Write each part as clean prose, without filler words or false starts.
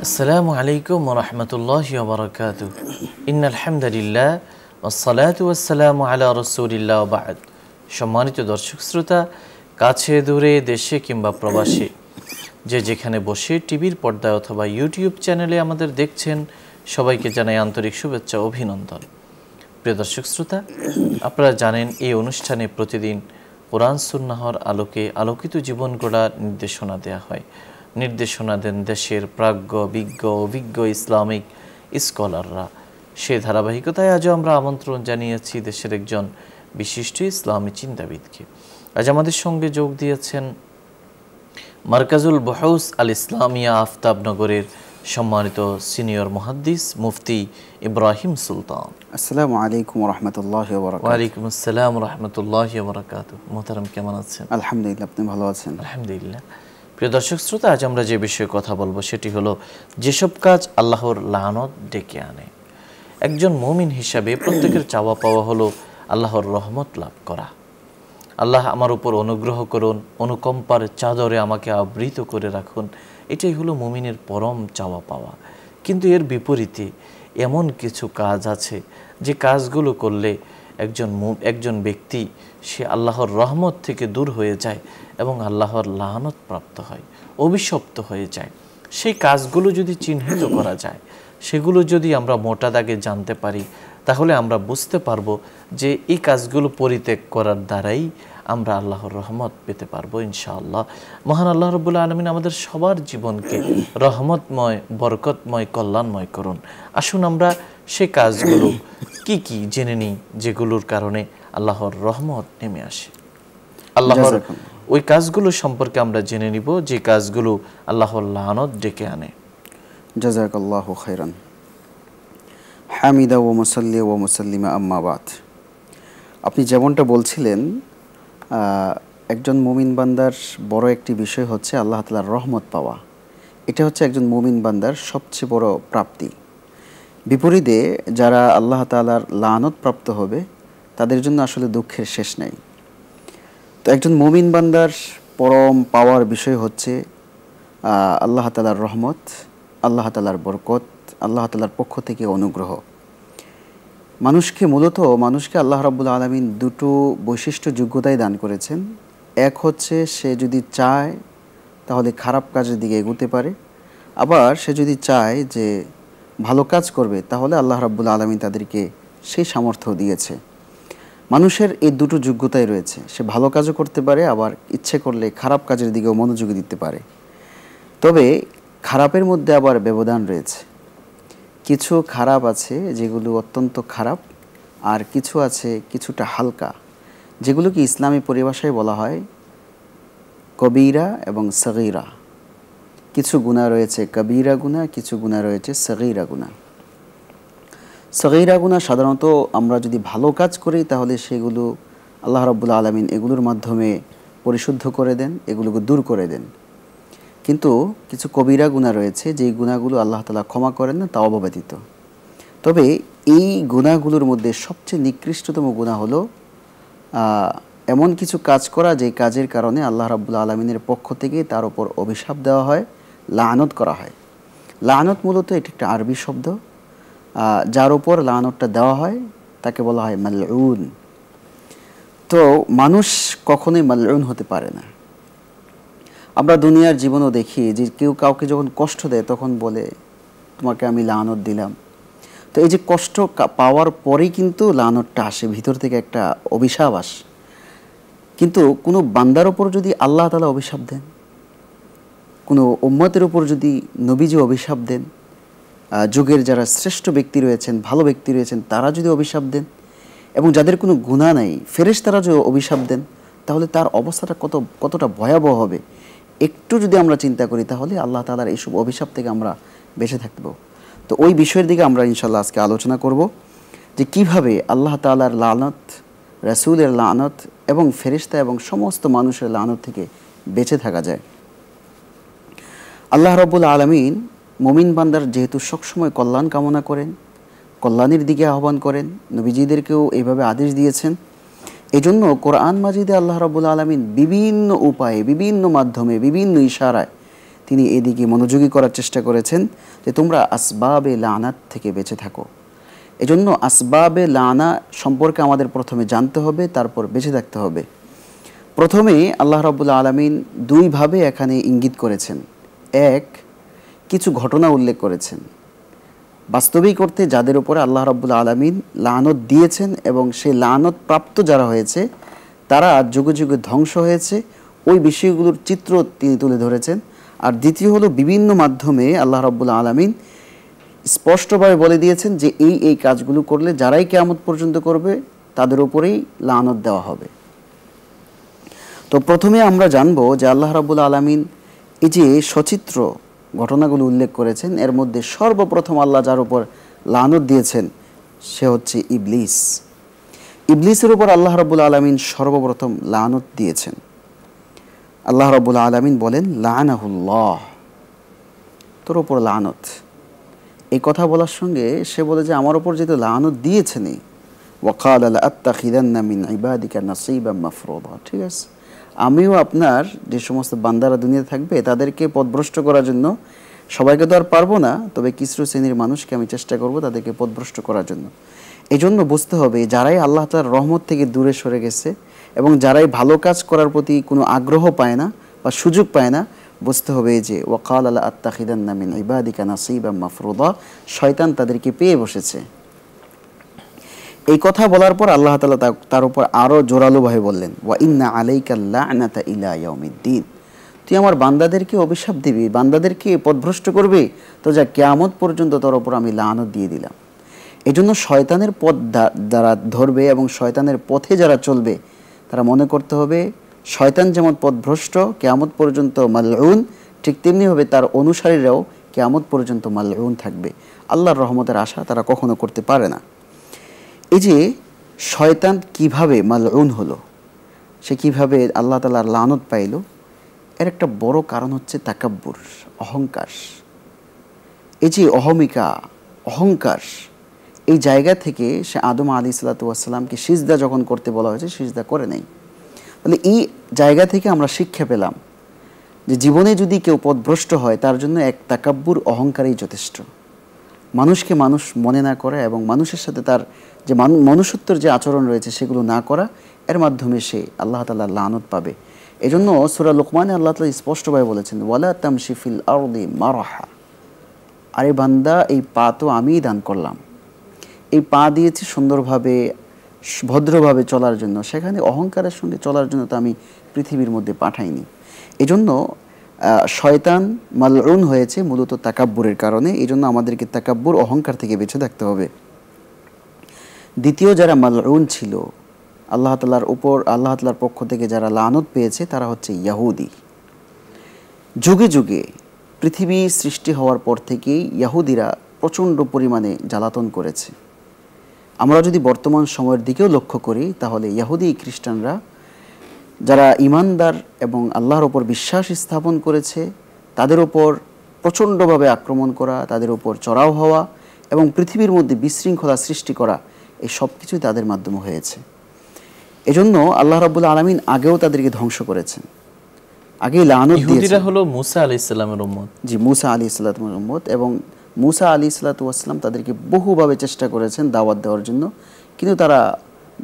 আসসালামু আলাইকুম ওয়া রাহমাতুল্লাহি ওয়া বারাকাতুহু। ইন্নাল হামদুলিল্লাহ ওয়াসসালাতু ওয়াসসালামু আলা রাসূলিল্লাহ ওয়া বা'দ। সম্মানিত দর্শক শ্রোতা, কাছে দূরে দেশে কিংবা প্রবাসে যে যেখানে বসে টিভির পর্দায় অথবা ইউটিউব চ্যানেলে আমাদের দেখছেন, সবাইকে জানাই আন্তরিক শুভেচ্ছা ও অভিনন্দন। প্রিয় দর্শক শ্রোতা, আপনারা জানেন এই অনুষ্ঠানে প্রতিদিন কোরআন সুন্নাহর আলোকে আলোকিত জীবন গড়ার নির্দেশনা দেয়া হয়। নির্দেশনা দেন দেশের প্রাজ্ঞ বিজ্ঞ অভিজ্ঞ ইসলামিক স্কলাররা। সেই ধারাবাহিকতায় আজও আমরা আমন্ত্রণ জানিয়েছি দেশের একজন বিশিষ্ট ইসলামী চিন্তাবিদকে। আজ আমাদের সঙ্গে যোগ দিয়েছেন মারকাজুল বুহুস আল ইসলামিয়া আফতাবনগরের সম্মানিত সিনিয়র মুহাদ্দিস মুফতি ইব্রাহিম সুলতান। আসসালামু আলাইকুম ওয়া রাহমাতুল্লাহি ওয়া বারাকাতুহু। ওয়া আলাইকুম আসসালাম ওয়া রাহমাতুল্লাহি ওয়া বারাকাতুহু। মোহতারাম, কেমন আছেন? আলহামদুলিল্লাহ, আপনি ভালো আছেন? আলহামদুলিল্লাহ। প্রিয় দর্শক শ্রোতা, আজ আমরা যে বিষয়ে কথা বলবো সেটি হলো যেসব কাজ আল্লাহর লানত ডেকে আনে। একজন মুমিন হিসাবে প্রত্যেকের চাওয়া পাওয়া হলো আল্লাহর রহমত লাভ করা। আল্লাহ আমার উপর অনুগ্রহ করুন, অনুকম্পার চাদরে আমাকে আবৃত করে রাখুন, এটাই হলো মুমিনের পরম চাওয়া পাওয়া। কিন্তু এর বিপরীতে এমন কিছু কাজ আছে যে কাজগুলো করলে একজন ব্যক্তি সে আল্লাহর রহমত থেকে দূর হয়ে যায় এবং আল্লাহর লানত প্রাপ্ত হয়, অভিশপ্ত হয়ে যায়। সেই কাজগুলো যদি চিহ্নিত করা যায়, সেগুলো যদি আমরা মোটা দাগে জানতে পারি, তাহলে আমরা বুঝতে পারবো যে এই কাজগুলো পরিত্যাগ করার দ্বারাই আমরা আল্লাহর রহমত পেতে পারবো ইনশাআল্লাহ। মহান আল্লাহ রাব্বুল আলামিন আমাদের সবার জীবনকে রহমতময়, বরকতময়, কল্যাণময় করুন। আসুন আমরা সে কাজগুলো কি কি জেনে নিই যেগুলোর কারণে আল্লাহর রহমত নেমে আসে। আল্লাহর ওই কাজগুলো সম্পর্কে আমরা জেনে নিব যে কাজগুলো আল্লাহর লানত ডেকে আনে। জাযাকাল্লাহু খাইরান। হামিদা ওয়া মুসাল্লি ওয়া মুসাল্লিমা আম্মা বাদ। আপনি যেমনটা বলছিলেন, একজন মুমিন বান্দার বড় একটি বিষয় হচ্ছে আল্লাহ তাআলার রহমত পাওয়া। এটা হচ্ছে একজন মুমিন বান্দার সবচেয়ে বড় প্রাপ্তি। বিপরীতে যারা আল্লাহ তাআলার লানত প্রাপ্ত হবে তাদের জন্য আসলে দুঃখের শেষ নেই। তো একজন মুমিন বান্দার পরম পাওয়ার বিষয় হচ্ছে আল্লাহ তাআলার রহমত, আল্লাহ তাআলার বরকত, আল্লাহ তাআলার পক্ষ থেকে অনুগ্রহ। মানুষকে আল্লাহ রাব্বুল আলামিন দুটো বৈশিষ্ট্য যোগ্যতাই দান করেছেন। এক হচ্ছে সে যদি চায় তাহলে খারাপ কাজের দিকে এগোতে পারে, আবার সে যদি চায় যে ভালো কাজ করবে তাহলে আল্লাহ রাব্বুল আলামিন তাদেরকে সেই সামর্থ্য দিয়েছে। মানুষের এই দুটো যোগ্যতাই রয়েছে, সে ভালো কাজও করতে পারে, আবার ইচ্ছে করলে খারাপ কাজের দিকেও মনোযোগী দিতে পারে। তবে খারাপের মধ্যে আবার ব্যবধান রয়েছে। কিছু খারাপ আছে যেগুলো অত্যন্ত খারাপ, আর কিছু আছে কিছুটা হালকা, যেগুলোকে ইসলামী পরিভাষায় বলা হয় কবিরা এবং সগীরা। কিছু গুনাহ রয়েছে কবিরা গুনাহ, কিছু গুনাহ রয়েছে সগীরা গুনাহ। সগীরা গুনাহ সাধারণত আমরা যদি ভালো কাজ করি তাহলে সেগুলো আল্লাহ রাব্বুল আলামিন এগুলোর মাধ্যমে পরিশুদ্ধ করে দেন, এগুলোকে দূর করে দেন। কিন্তু কিছু কবিরা গুনাহ রয়েছে যেই গুনাহগুলো আল্লাহ তাআলা ক্ষমা করেন না, তাও ব্যতীত। তবে এই গুনাহগুলোর মধ্যে সবচেয়ে নিকৃষ্টতম গুনাহ হলো এমন কিছু কাজ করা যে কাজের কারণে আল্লাহ রাব্বুল আলামিনের পক্ষ থেকে তার উপর অভিশাপ দেওয়া হয়, লানত করা হয়। লানত মূলত এটি একটা আরবি শব্দ। যার উপর লানতটা দেওয়া হয় তাকে বলা হয় মালউন। তো মানুষ কখনোই মালউন হতে পারে না। আমরা দুনিয়ার জীবনও দেখি যে কেউ কাউকে যখন কষ্ট দেয় তখন বলে তোমাকে আমি লানত দিলাম। তো এই যে কষ্ট পাওয়ার পরেই কিন্তু লানতটা আসে, ভিতর থেকে একটা অভিশাপ আসে। কিন্তু কোনো বান্দার ওপর যদি আল্লাহ তাআলা অভিশাপ দেন, কোনো উম্মতের উপর যদি নবীজি অভিশাপ দেন, যুগের যারা শ্রেষ্ঠ ব্যক্তি রয়েছেন, ভালো ব্যক্তি রয়েছেন, তারা যদি অভিশাপ দেন, এবং যাদের কোনো গুনাহ নাই ফেরেশতারা যদি অভিশাপ দেন, তাহলে তার অবস্থাটা কতটা ভয়াবহ হবে একটু যদি আমরা চিন্তা করি, তাহলে আল্লাহ তাআলার এইসব অভিশাপ থেকে আমরা বেঁচে থাকব। তো ওই বিষয়ের দিকে আমরা ইনশাআল্লাহ আজকে আলোচনা করব যে কিভাবে আল্লাহ তাআলার লানত, রাসূলের লানত এবং ফেরেশতা এবং সমস্ত মানুষের লানত থেকে বেঁচে থাকা যায়। আল্লাহ রাব্বুল আলামিন মুমিন বান্দার যেহেতু সবসময় কল্যাণ কামনা করেন, কল্যাণের দিকে আহ্বান করেন, নবীজিদেরকেও এইভাবে আদেশ দিয়েছেন। এজন্য কোরআন মাজিদে আল্লাহ রাব্বুল আলামিন বিভিন্ন উপায়ে, বিভিন্ন মাধ্যমে, বিভিন্ন ইশারায় তিনি এদিকে মনোযোগী করার চেষ্টা করেছেন যে তোমরা আসবাবে লানাত থেকে বেঁচে থাকো। এজন্য আসবাবে লানা সম্পর্কে আমাদের প্রথমে জানতে হবে, তারপর বেঁচে থাকতে হবে। প্রথমে আল্লাহ রাব্বুল আলামিন দুইভাবে এখানে ইঙ্গিত করেছেন। এক, কিছু ঘটনা উল্লেখ করেছেন বাস্তবিক অর্থে যাদের উপরে আল্লাহ রাব্বুল আলামিন লানত দিয়েছেন এবং সেই লানত প্রাপ্ত যারা হয়েছে তারা যুগে যুগে ধ্বংস হয়েছে, ওই বিষয়গুলোর চিত্র তিনি তুলে ধরেছেন। আর দ্বিতীয় হলো বিভিন্ন মাধ্যমে আল্লাহ রাব্বুল আলামিন স্পষ্টভাবে বলে দিয়েছেন যে এই কাজগুলো করলে যারাই কিয়ামত পর্যন্ত করবে তাদের উপরেই লানত দেওয়া হবে। তো প্রথমে আমরা জানবো যে আল্লাহ রাব্বুল আলামিন এই যে সচিত্র ঘটনাগুলো উল্লেখ করেছেন, এর মধ্যে সর্বপ্রথম আল্লাহ যার উপর লানত দিয়েছেন সে হচ্ছে ইবলিস। ইবলিসের উপর আল্লাহ রাব্বুল আলামিন সর্বপ্রথম লানত দিয়েছেন। আল্লাহ রাব্বুল আলামিন বলেন লানাহুল্লাহ, তোর উপর লানত। এই কথা বলার সঙ্গে সে বলে যে আমার উপর যেহেতু লানত দিয়েছেনই, ওয়াকাল লাআত্তাখিযান্না মিন ইবাদিকা নাসীবাম মাফরুদা, ঠিক আছে, আমিও আপনার যে সমস্ত বান্দারা দুনিয়াতে থাকবে তাদেরকে পথভ্রষ্ট করার জন্য, সবাইকে তো আর পারবো না, তবে কিছু শ্রেণীর মানুষকে আমি চেষ্টা করব তাদেরকে পথভ্রষ্ট করার জন্য। এই জন্য বুঝতে হবে যারাই আল্লাহ তাআলার রহমত থেকে দূরে সরে গেছে এবং যারাই ভালো কাজ করার প্রতি কোনো আগ্রহ পায় না বা সুযোগ পায় না, বুঝতে হবে যে ওয়াকাল লাআত্তাখিযান্না মিন ইবাদিকা নাসীবাম মাফরুদা, শয়তান তাদেরকে পেয়ে বসেছে। এই কথা বলার পর আল্লাহ তাআলা তার উপর আরও জোরালোভাবে বললেন ওয়া ইন্না আলাইকা লা'নাতা ইলা ইয়াউমিদ্দিন, তুই আমার বান্দাদেরকে অভিশাপ দিবি, বান্দাদেরকে পথভ্রষ্ট করবি, তো যা কিয়ামত পর্যন্ত তোর উপর আমি লানত দিয়ে দিলাম। এই জন্য শয়তানের পথ যারা ধরবে এবং শয়তানের পথে যারা চলবে তারা মনে করতে হবে শয়তান যেমন পথভ্রষ্ট কিয়ামত পর্যন্ত মালউন, ঠিক তেমনিভাবে তার অনুসারীরাও কিয়ামত পর্যন্ত মালউন থাকবে। আল্লাহর রহমতের আশা তারা কখনো করতে পারে না। এই যে শয়তান কিভাবে মালউন হলো, সে কিভাবে আল্লাহ তাআলার লানত পাইল, এর একটা বড় কারণ হচ্ছে তাকাব্বুর, অহংকার। এই যে অহমিকা, অহংকার, এই জায়গা থেকে সে আদম আলাইহিসসালাতু ওয়াসসালামকে সিজদা যখন করতে বলা হয়েছে সিজদা করে নাই। বলে এই জায়গা থেকে আমরা শিক্ষা পেলাম যে জীবনে যদি কেউ পথভ্রষ্ট হয় তার জন্য এক তাকাব্বুর, অহংকারই যথেষ্ট। মানুষকে মানুষ মনে না করা এবং মানুষের সাথে তার যে মনুষ্যত্বের যে আচরণ রয়েছে সেগুলো না করা, এর মাধ্যমে সে আল্লাহ তাআলার লানত পাবে। এজন্য সূরা লুকমানে আল্লাহ তাআলা স্পষ্টভাবে বলেছেন ওয়ালা তামশি ফিল আরদি মারহা, আরে বান্দা এই পা তো আমিই দান করলাম, এই পা দিয়েছি সুন্দরভাবে ভদ্রভাবে চলার জন্য, সেখানে অহংকারের সঙ্গে চলার জন্য তো আমি পৃথিবীর মধ্যে পাঠাইনি। এজন্য শয়তান মালউন হয়েছে মূলত তাকাব্বুরের কারণে। এই জন্য আমাদেরকে তাকাব্বুর, অহংকার থেকে বেঁচে থাকতে হবে। দ্বিতীয় যারা মালউন ছিল, আল্লাহ তাআলার পক্ষ থেকে যারা লানত পেয়েছে তারা হচ্ছে ইয়াহুদি। যুগে যুগে পৃথিবী সৃষ্টি হওয়ার পর থেকেই ইয়াহুদিরা প্রচণ্ড পরিমাণে জ্বালাতন করেছে। আমরা যদি বর্তমান সময়ের দিকেও লক্ষ্য করি তাহলে ইয়াহুদি খ্রিস্টানরা যারা ইমানদার এবং আল্লাহর ওপর বিশ্বাস স্থাপন করেছে তাদের ওপর প্রচণ্ডভাবে আক্রমণ করা, তাদের ওপর চড়াও হওয়া এবং পৃথিবীর মধ্যে বিশৃঙ্খলা সৃষ্টি করা, এই সব কিছুই তাদের মাধ্যমে হয়েছে। এজন্য আল্লাহ রাব্বুল আলামিন আগেও তাদেরকে ধ্বংস করেছেন, আগেই লানত দিয়েছেন। ইহুদিরা হলো মুসা আলাইহিস সালামের উম্মত। জি, মুসা আলাইহিস সালামের উম্মত, এবং মুসা আলাইহিস সালাম তাদেরকে বহুভাবে চেষ্টা করেছেন দাওয়াত দেওয়ার জন্য, কিন্তু তারা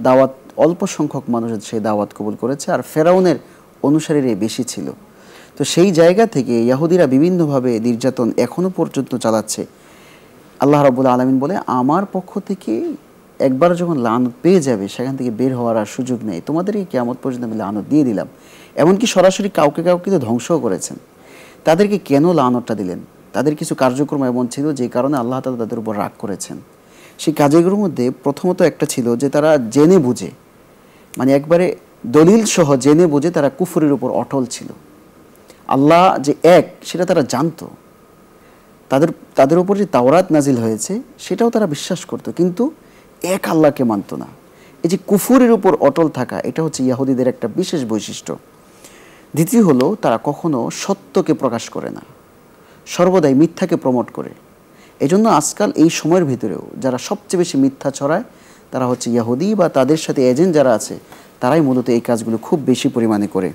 দাওয়াত, অল্প সংখ্যক মানুষ সেই দাওয়াত কবুল করেছে, আর ফেরাউনের অনুসারীরা বেশি ছিল। তো সেই জায়গা থেকে ইহুদিরা বিভিন্নভাবে নির্যাতন এখনো পর্যন্ত চালাচ্ছে। আল্লাহ রাব্বুল আলামিন বলে আমার পক্ষ থেকে একবার যখন লানত পেয়ে যাবে সেখান থেকে বের হওয়ার আর সুযোগ নেই, তোমাদেরকে কিয়ামত পর্যন্ত আমি লানত দিয়ে দিলাম। এমনকি সরাসরি কাউকে তো ধ্বংসও করেছেন। তাদেরকে কেন লানতটা দিলেন? তাদের কিছু কার্যক্রম এমন ছিল যে কারণে আল্লাহ তাআলা তাদের উপর রাগ করেছেন। সেই কাজগুলোর মধ্যে প্রথমত একটা ছিল যে তারা জেনে বুঝে, মানে একবারে দলিল সহ জেনে বুঝে তারা কুফরের উপর অটল ছিল। আল্লাহ যে এক সেটা তারা জানতো, তাদের উপর যে তাওরাত নাজিল হয়েছে সেটাও তারা বিশ্বাস করত, কিন্তু এক আল্লাহকে মানত না। এই যে কুফরের উপর অটল থাকা, এটা হচ্ছে ইহুদিদের একটা বিশেষ বৈশিষ্ট্য। দ্বিতীয় হলো তারা কখনো সত্যকে প্রকাশ করে না, সর্বদাই মিথ্যাকে প্রমোট করে। এজন্য আজকাল এই সময়ের ভিতরেও যারা সবচেয়ে বেশি মিথ্যা ছড়ায় তারা হচ্ছে ইহুদি বা তাদের সাথে এজেন্ট যারা আছে, তারাই মূলত এই কাজগুলো খুব বেশি পরিমাণে করে।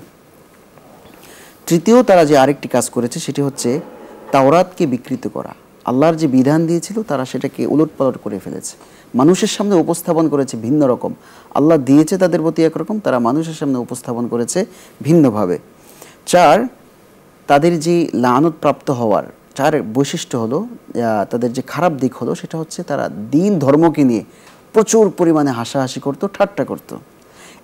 তৃতীয় তারা যে আরেকটি কাজ করেছে সেটি হচ্ছে তাওরাতকে বিকৃত করা। আল্লাহর যে বিধান দিয়েছিল তারা সেটাকে উলটপালট করে ফেলেছে, মানুষের সামনে উপস্থাপন করেছে ভিন্ন রকম। আল্লাহ দিয়েছে তাদের প্রতি একরকম, তারা মানুষের সামনে উপস্থাপন করেছে ভিন্নভাবে। 4, তাদের যে লানত প্রাপ্ত হওয়ার 4 বৈশিষ্ট্য হলো, তাদের যে খারাপ দিক হলো সেটা হচ্ছে তারা দিন ধর্মকে নিয়ে প্রচুর পরিমাণে হাসাহাসি করতো, ঠাট্টা করতো।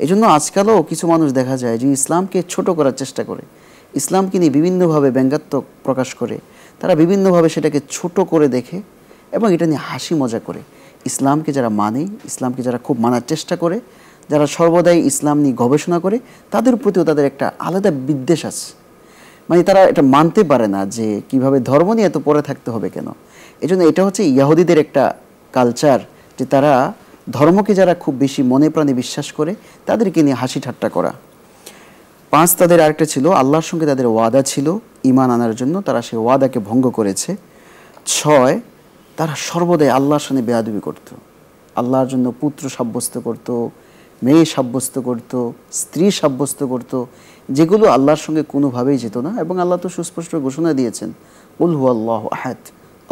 এই জন্য আজকালও কিছু মানুষ দেখা যায় যে ইসলামকে ছোট করার চেষ্টা করে, ইসলামকে নিয়ে বিভিন্নভাবে ব্যঙ্গাত্মক প্রকাশ করে, তারা বিভিন্নভাবে সেটাকে ছোট করে দেখে এবং এটা নিয়ে হাসি মজা করে। ইসলামকে যারা মানে, ইসলামকে যারা খুব মানার চেষ্টা করে, যারা সর্বদাই ইসলাম নিয়ে গবেষণা করে, তাদের প্রতিও তাদের একটা আলাদা বিদ্বেষ আছে। মানে তারা এটা মানতে পারে না যে কিভাবে ধর্ম নিয়ে এত পড়ে থাকতে হবে কেন। এই জন্য এটা হচ্ছে ইয়াহুদিদের একটা কালচার, যে তারা ধর্মকে যারা খুব বেশি মনে প্রাণে বিশ্বাস করে তাদেরকে নিয়ে হাসি ঠাট্টা করা। 5, তাদের আরেকটা ছিল আল্লাহর সঙ্গে তাদের ওয়াদা ছিল ঈমান আনার জন্য, তারা সেই ওয়াদাকে ভঙ্গ করেছে। 6, তারা সর্বদাই আল্লাহর সঙ্গে বেয়াদবি করত, আল্লাহর জন্য পুত্র সাব্যস্ত করত, মেয়ে সাব্যস্ত করত, স্ত্রী সাব্যস্ত করত, যেগুলো আল্লাহর সঙ্গে কোনোভাবেই যেত না। এবং আল্লাহ তো সুস্পষ্ট ঘোষণা দিয়েছেন, কুল হুয়াল্লাহু আহাদ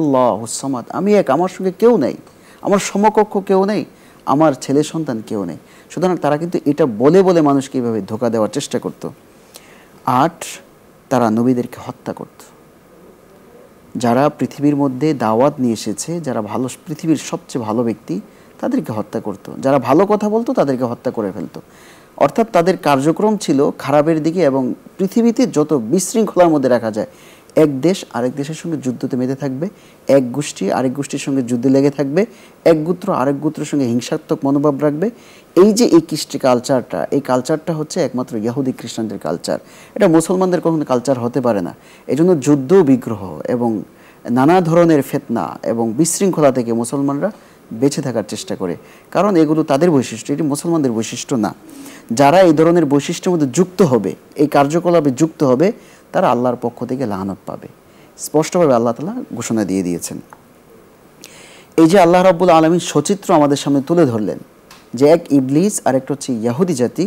আল্লাহুস সামাদ, আমি এক, আমার সঙ্গে কেউ নেই, আমার সমকক্ষ কেউ নেই, আমার ছেলে সন্তান কেউ নেই। সুতরাং তারা কিন্তু এটা বলে বলে মানুষকে এইভাবে ধোঁকা দেওয়ার চেষ্টা করত। 8, তারা নবীদেরকে হত্যা করত। যারা পৃথিবীর মধ্যে দাওয়াত নিয়ে এসেছে, যারা ভালো, পৃথিবীর সবচেয়ে ভালো ব্যক্তি, তাদেরকে হত্যা করত। যারা ভালো কথা বলতো তাদেরকে হত্যা করে ফেলতো। অর্থাৎ তাদের কার্যক্রম ছিল খারাপের দিকে। এবং পৃথিবীতে যত বিশৃঙ্খলার মধ্যে রাখা যায়, এক দেশ আরেক দেশের সঙ্গে যুদ্ধতে মেতে থাকবে, এক গোষ্ঠী আরেক গোষ্ঠীর সঙ্গে যুদ্ধে লেগে থাকবে, এক গোত্র আরেক গোত্রের সঙ্গে হিংসাত্মক মনোভাব রাখবে। এই যে এই কৃষ্টি কালচারটা, এই কালচারটা হচ্ছে একমাত্র ইহুদি খ্রিস্টানদের কালচার। এটা মুসলমানদের কখনো কালচার হতে পারে না। এজন্য যুদ্ধ, বিগ্রহ এবং নানা ধরনের ফিতনা এবং বিশৃঙ্খলা থেকে মুসলমানরা বেঁচে থাকার চেষ্টা করে, কারণ এগুলো তাদের বৈশিষ্ট্য, এটি মুসলমানদের বৈশিষ্ট্য না। যারা এই ধরনের বৈশিষ্ট্যের মধ্যে যুক্ত হবে, এই কার্যকলাপে যুক্ত হবে, তারা আল্লাহর পক্ষ থেকে লানত পাবে। স্পষ্টভাবে আল্লাহ তাআলা ঘোষণা দিয়ে দিয়েছেন। এই যে আল্লাহ রাব্বুল আলামিন সচিত্র আমাদের সামনে তুলে ধরলেন, যে এক ইবলিস আর একটা হচ্ছে ইহুদি জাতি,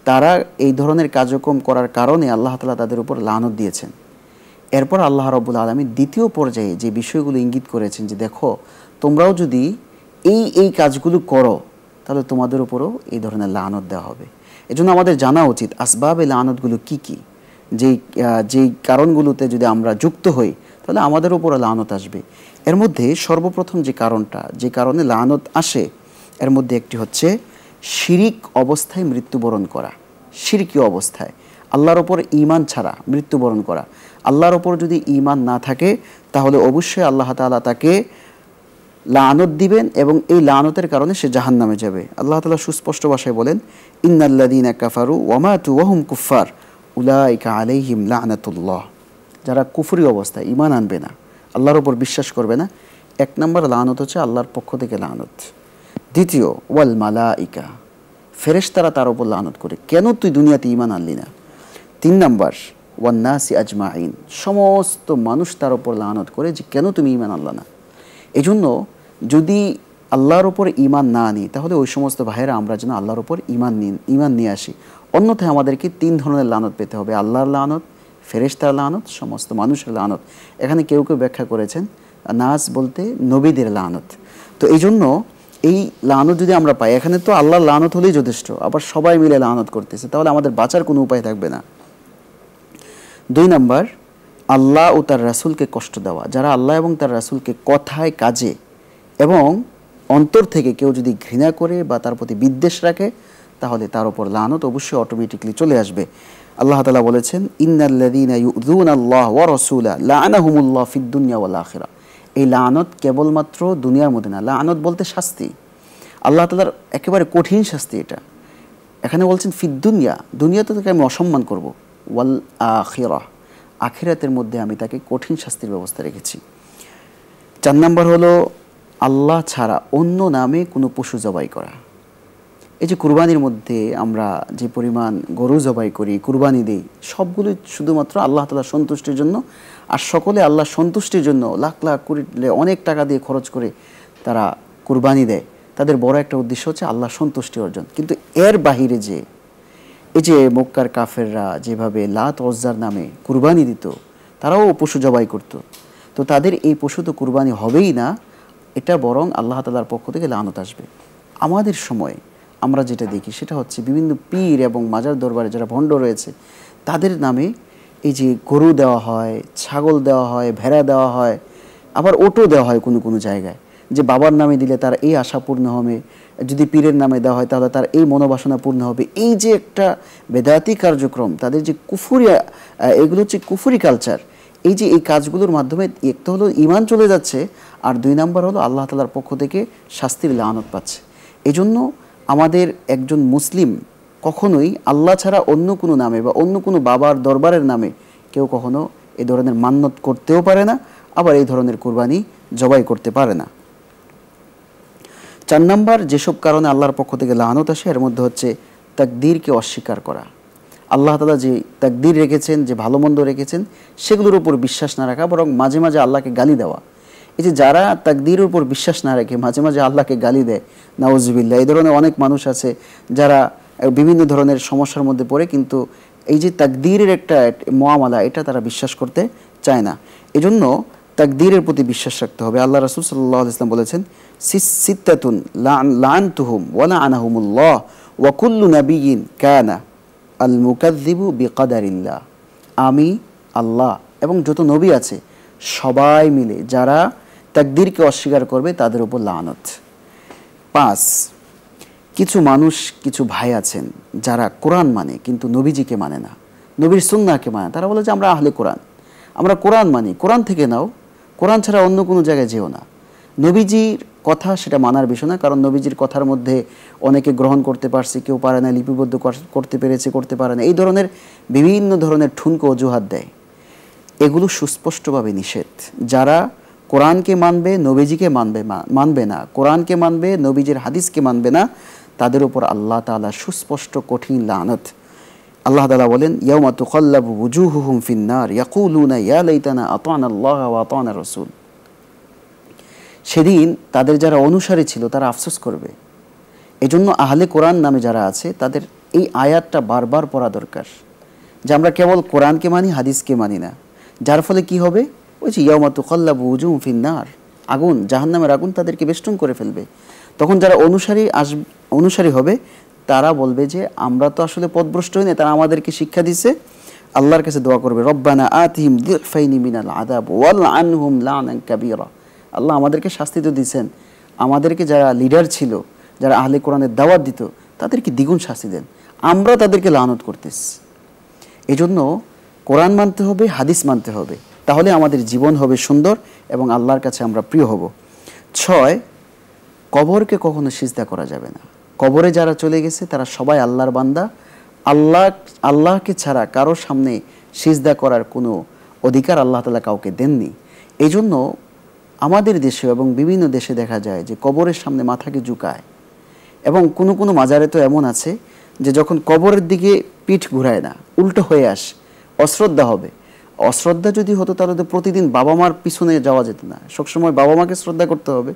তারা এই ধরনের কার্যক্রম করার কারণে আল্লাহ তাআলা তাদের উপর লানত দিয়েছেন। এরপর আল্লাহ রাব্বুল আলামিন দ্বিতীয় পর্যায়ে যে বিষয়গুলো ইঙ্গিত করেছেন, যে দেখো তোমরাও যদি এই কাজগুলো করো তাহলে তোমাদের উপরও এই ধরনের লানত দেওয়া হবে। এজন্য আমাদের জানা উচিত আসবাবে লানতগুলো কি কি, যেই কারণগুলোতে যদি আমরা যুক্ত হই তাহলে আমাদের উপরও লানত আসবে। এর মধ্যে সর্বপ্রথম যে কারণটা, যে কারণে লানত আসে, এর মধ্যে একটি হচ্ছে শিরিক অবস্থায় মৃত্যুবরণ করা। শিরকি অবস্থায় আল্লাহর ওপর ঈমান ছাড়া মৃত্যুবরণ করা। আল্লাহর ওপর যদি ঈমান না থাকে তাহলে অবশ্যই আল্লাহ তাআলা তাকে লানত দিবেন এবং এই লানতের কারণে সে জাহান্নামে যাবে। আল্লাহ তাআলা সুস্পষ্ট ভাষায় বলেন, ইন্নাল্লাযীনা কাফারু ওয়া মাতু ওয়া হুম কুফার উলাইকা আলাইহিম লানাতুল্লাহ। যারা কুফরি অবস্থায় ঈমান আনবে না, আল্লাহর ওপর বিশ্বাস করবে না, 1 নম্বর লানত হচ্ছে আল্লাহর পক্ষ থেকে লানত। দ্বিতীয়, ওয়াল মালাইকা, ফেরেশতারা তার উপর লানত করে, কেন তুই দুনিয়াতে ঈমান আনলি না। 3 নম্বর, ওয়ান নাসি আজমাইন, সমস্ত মানুষ তার উপর লানত করে যে কেন তুমি ঈমান আনলা না। এজন্য যদি আল্লাহর উপর ঈমান না আনি তাহলে ওই সমস্ত ভাইয়েরা আমরা যেন আল্লাহর উপর ঈমান নিয়ে আসি। অন্যথায় আমাদেরকে 3 ধরনের লানত পেতে হবে, আল্লাহর লানত, ফেরেশতার লানত, সমস্ত মানুষের লানত। এখানে কেউ কেউ ব্যাখ্যা করেছেন নাস বলতে নবীদের লানত। তো এই জন্য এই লানত যদি আমরা পাই, এখানে তো আল্লাহর লানত হলেই যথেষ্ট, আবার সবাই মিলে লানত করতেছে, তাহলে আমাদের বাঁচার কোনো উপায় থাকবে না। 2 নম্বর, আল্লাহ ও তার রাসূলকে কষ্ট দেওয়া। যারা আল্লাহ এবং তার রাসূলকে কথায়, কাজে এবং অন্তর থেকে কেউ যদি ঘৃণা করে বা তার প্রতি বিদ্বেষ রাখে তাহলে তার উপর লানত অবশ্যই অটোমেটিকলি চলে আসবে। আল্লাহ তাআলা বলেছেন, ইন্নাল্লাযীনা ইউযুনাল্লাহ ওয়া রাসূলা লাআনাহুমুল্লাহ ফিদ দুনিয়া ওয়াল আখিরা। এই লানত কেবলমাত্র দুনিয়ার মধ্যে না, লানত বলতে শাস্তি, আল্লাহ তাআলার একেবারে কঠিন শাস্তি এটা। এখানে বলছেন ফিদ দুনিয়া, দুনিয়াতে তাকে আমি অসম্মান করব, ওয়াল আখিরা, আখিরাতের মধ্যে আমি তাকে কঠিন শাস্তির ব্যবস্থা রেখেছি। 4 নম্বর হলো আল্লাহ ছাড়া অন্য নামে কোনো পশু জবাই করা। এই যে কুরবানির মধ্যে আমরা যে পরিমাণ গরু জবাই করি, কুরবানি দিই, সবগুলো শুধুমাত্র আল্লাহ তাআলার সন্তুষ্টির জন্য। আর সকলে আল্লাহ সন্তুষ্টির জন্য লাখ লাখ কোটি অনেক টাকা দিয়ে খরচ করে তারা কুরবানি দেয়। তাদের বড় একটা উদ্দেশ্য হচ্ছে আল্লাহ সন্তুষ্টি অর্জন। কিন্তু এর বাহিরে যে এই যে মক্কার কাফেররা যেভাবে লাত ওজ্জার নামে কুরবানি দিত, তারাও পশু জবাই করত, তো তাদের এই পশু তো কুরবানি হবেই না, এটা বরং আল্লাহ তাআলার পক্ষ থেকে লানত আসবে। আমাদের সময় আমরা যেটা দেখি সেটা হচ্ছে বিভিন্ন পীর এবং মাজার দরবারে যারা ভণ্ড রয়েছে তাদের নামে এই যে গরু দেওয়া হয়, ছাগল দেওয়া হয়, ভেড়া দেওয়া হয়, আবার ওটও দেওয়া হয় কোনো কোনো জায়গায়, যে বাবার নামে দিলে তার এই আশা পূর্ণ হবে, যদি পীরের নামে দেওয়া হয় তাহলে তার এই মনোবাসনা পূর্ণ হবে। এই যে একটা বেদাতি কার্যক্রম, তাদের যে কুফরি, এগুলো হচ্ছে কুফরি কালচার। এই যে এই কাজগুলোর মাধ্যমে একটা হলো ঈমান চলে যাচ্ছে, আর 2 নাম্বার হলো আল্লাহ তাআলার পক্ষ থেকে শাস্তির লানত পাচ্ছে। এজন্য আমাদের একজন মুসলিম কখনোই আল্লাহ ছাড়া অন্য কোনো নামে বা অন্য কোনো বাবার দরবারের নামে কেউ কখনো এই ধরনের মান্যত করতেও পারে না, আবার এই ধরনের কুরবানি জবাই করতে পারে না। 4 নাম্বার যেসব কারণে আল্লাহর পক্ষ থেকে লানত আসে এর মধ্যে হচ্ছে তাকদীরকে অস্বীকার করা। আল্লাহ তাআলা যে তাকদীর রেখেছেন, যে ভালো মন্দ রেখেছেন, সেগুলোর উপর বিশ্বাস না রাখা, বরং মাঝে মাঝে আল্লাহকে গালি দেওয়া। এই যে যারা তাকদীরের উপর বিশ্বাস না রেখে মাঝে মাঝে আল্লাহকে গালি দেয়, নাউজুবিল্লাহ, এই ধরনের অনেক মানুষ আছে যারা বিভিন্ন ধরনের সমস্যার মধ্যে পড়ে, কিন্তু এই যে তাকদীরের একটা মুআমালা, এটা তারা বিশ্বাস করতে চায় না। এজন্য তাকদীরের প্রতি বিশ্বাস রাখতে হবে। আল্লাহ রাসূল সাল্লাল্লাহু আলাইহি ওয়াসাল্লাম বলেছেন, সিত্তাতুন লাআনতুহুম ওয়া লাআনাহুমুল্লাহ ওয়া কুল্লু নাবিয়্যিন কানা আল মুকাযযিবু বিকাদারিল্লাহ। আমি, আল্লাহ এবং যত নবী আছে সবাই মিলে যারা তাকদীরকে অস্বীকার করবে তাদের উপর লানত। 5, কিছু মানুষ, কিছু ভাই আছেন যারা কোরআন মানে কিন্তু নবীজিকে মানে না, নবীর সুন্নাহকে মানে। তারা বলে যে আমরা আহলে কোরআন, আমরা কোরআন মানি, কোরআন থেকে নাও, কোরআন ছাড়া অন্য কোনো জায়গায় যেও না। নবীজির কথা সেটা মানার বিষয় না, কারণ নবীজির কথার মধ্যে অনেকে গ্রহণ করতে পারছে, কেউ পারে না, লিপিবদ্ধ করতে পেরেছে, করতে পারে না, এই ধরনের বিভিন্ন ধরনের ঠুনকো অজুহাত দেয়। এগুলো সুস্পষ্টভাবে নিষেধ। যারা কোরআনকে মানবে, নবীজিকে মানবে না, কোরআনকে মানবে, নবীজির হাদিসকে মানবে না, তাদের উপর আল্লাহ তাআলা সুস্পষ্ট কঠিন লানত। আল্লাহ তাআলা বলেন, ইয়াউমা তুকাল্লাবু ওয়ুজুহুহুম ফিন-নার ইয়াকুলুনা ইয়া লাইতানা আতা'না আল্লাহ ওয়া আতা'না রাসূল। সেদিন তাদের যারা অনুসারী ছিল তারা আফসোস করবে। এজন্য আহলে কোরআন নামে যারা আছে তাদের এই আয়াতটা বারবার পড়া দরকার, যে আমরা কেবল কোরআনকে মানি, হাদিসকে মানি না। যার ফলে কি হবে, ওই যে ইয়াউমা তুকাল্লাবু ওয়ুজুহুম ফিন-নার, আগুন, জাহান্নামের আগুন তাদেরকে বেষ্টন করে ফেলবে। তখন যারা অনুসারী হবে তারা বলবে যে আমরা তো আসলে পথভ্রষ্ট হই না, তারা আমাদেরকে শিক্ষা দিছে। আল্লাহর কাছে দোয়া করবে, রব্বানা আতিহিম যিফাইনি মিনাল আযাব ওয়ালআনহুম লা'নান কাবীরা। আল্লাহ আমাদেরকে শাস্তি তো দিয়েছেন, আমাদেরকে যারা লিডার ছিল, যারা আহলে কোরআনের দাওয়াত দিত, তাদেরকে দ্বিগুণ শাস্তি দেন, আমরা তাদেরকে লানত করতেছি। এজন্য কোরআন মানতে হবে, হাদিস মানতে হবে, তাহলে আমাদের জীবন হবে সুন্দর এবং আল্লাহর কাছে আমরা প্রিয় হব। 6, কবরকে কখনো সিজদা করা যাবে না। কবরে যারা চলে গেছে তারা সবাই আল্লাহর বান্দা। আল্লাহকে ছাড়া কারো সামনে সিজদা করার কোনো অধিকার আল্লাহ তাআলা কাউকে দেননি। এই জন্য আমাদের দেশে এবং বিভিন্ন দেশে দেখা যায় যে কবরের সামনে মাথাকে ঝুঁকায়, এবং কোনো কোনো মাজারে তো এমন আছে যে যখন কবরের দিকে পিঠ ঘুরায় না, উল্টো হয়ে আসে, অশ্রদ্ধা হবে। অশ্রদ্ধা যদি হতো তাহলে তো প্রতিদিন বাবা মার পিছনে যাওয়া যেত না, সবসময় বাবা মাকে শ্রদ্ধা করতে হবে,